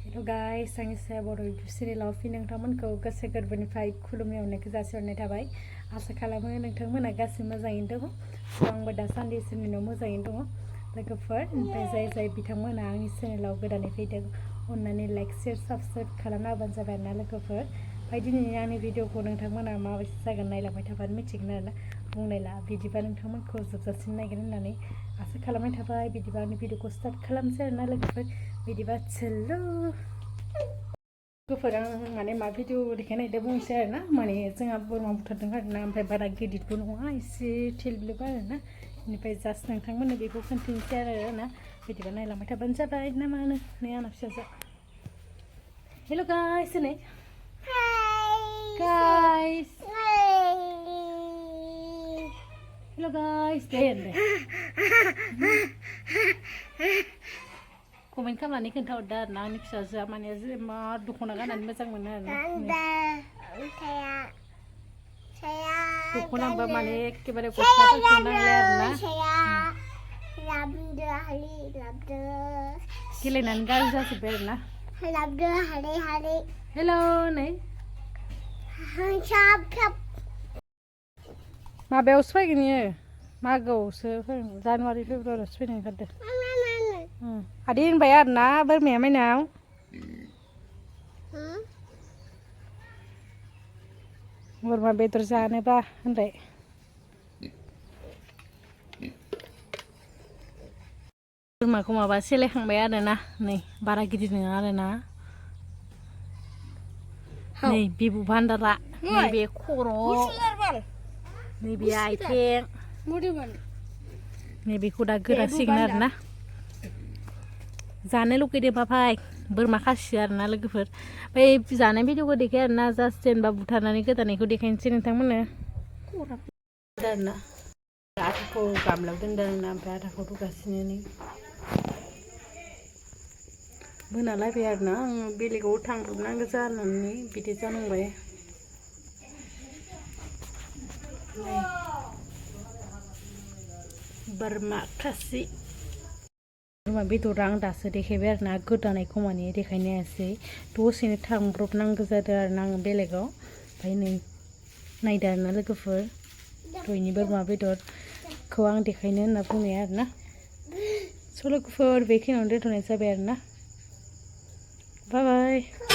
Hello guys, आंनि साया बर' YouTube चेनेलाव फिन नोंथांमोनखौ गोसो गोरबोनिफ्राय खुलुमनाय अननायखौ जासिहरनाय थाबाय। आसा खालामो नोंथांमोना गासिबो मोजाङैनो दङ। आंबो दासान्दि इसोरनि उनाव मोजाङैनो दङ। लोगोफोर ओमफ्राय जाय बिथांमोना आंनि चेनेलाव गोदानै फैदों अननानै लाइक शेयार साबस्क्राइब खालामना होबानो जाबाय आरोना लोगोफोर। ओमफ्राय दिनैनि आंनि भिडिअखौ नोंथांमोना माबायदि जागोन नायलांबाय थाबानो मिथिगोन आरोना। बुंनायला बिदिबा नोंथांमोनखौ जोबजासिम नायगोन होननानै आसा खालामनाय थाबाय। बिदिबा आंनि भिडिअखौ स्टार्ट खालामसै आरोना लोगोफोर। बिदिबा चलो लोगोफोर आं माने मा भिडिअ देखायनायदो बुंसै आरोना। माने जोंहा बोरमा बुथारदों आरोना, ओमफ्राय बारा गिदिरबो नङा, एसे थेलब्लेब आरोना। बेनिफ्राय जास्ट नोंथांमोननो बेखौ खोन्थिनोसै आरोना। बिदिबा नायलांबाय थाबानो जाबाय ना मा होनो नै आंना फिसाजो। हेल' गाइस होनै guys hello' guys they comment खालामनानै खोन्थाहरदो आरोना आंनि फिसाजोआ माने मा दख'ना गाननानै मोजां मोनो आरोना। दख'ना होनबा माने एखेबारे गस्लाफोरखौ नांलाय आरोना। गेलेनानै गाज्रि जाजोब्बाय आरोना। हेल' नै माबायावसो फैगोन इयो, मागोआवसो फैगोन, जानुवारि फेब्रुवारियावसो फैनो ओंखारदों। आदै होनबाय आरोना बोरमाया माइनाव। बोरमा बेदर जानोबा होनबाय। बोरमाखौ माबा सेलायखांबाय आरोना, नै बारा गिदिर नङा आरोना। नै बिबु भान्दारा, नैबे खर', नैबे आथिं, नैबेखौ दा गोदासिगोन आरोना। जानो लुगैदोंबा फै, बोरमा खासि आरोना लोगोफोर। बै जानाय भिडिअखौ देखाय आरोना, जास्ट जेनेबा बुथारनानै गोदानायखौ देखायनोसै नोंथांमोननो आरोना। आधाखौ गामलायाव दोनदों आरोना, ओमफ्राय आधाखौ रुगासिनो नै मोनालायबाय आरोना। आं बेलेगाव थांब्रबनांगौ जानानै बिदि जानांबाय। बोरमा खासि बोरमा बेदरा आं दासो देखायबाय आरोना, गोदानायखौ माने देखायनो हायासै। दसेनो थांब्रबनांगौ जादों आरोना आं बेलेगाव। ओमफ्राय नै नायदो आरोना लोगोफोर, दहायनि बोरमा बेदरखौ आं देखायनो होनना बुंनाया आरोना। स' लोगोफोर बेखिनियावनो दोनथ'नाय जाबाय आरोना। बाय बाय।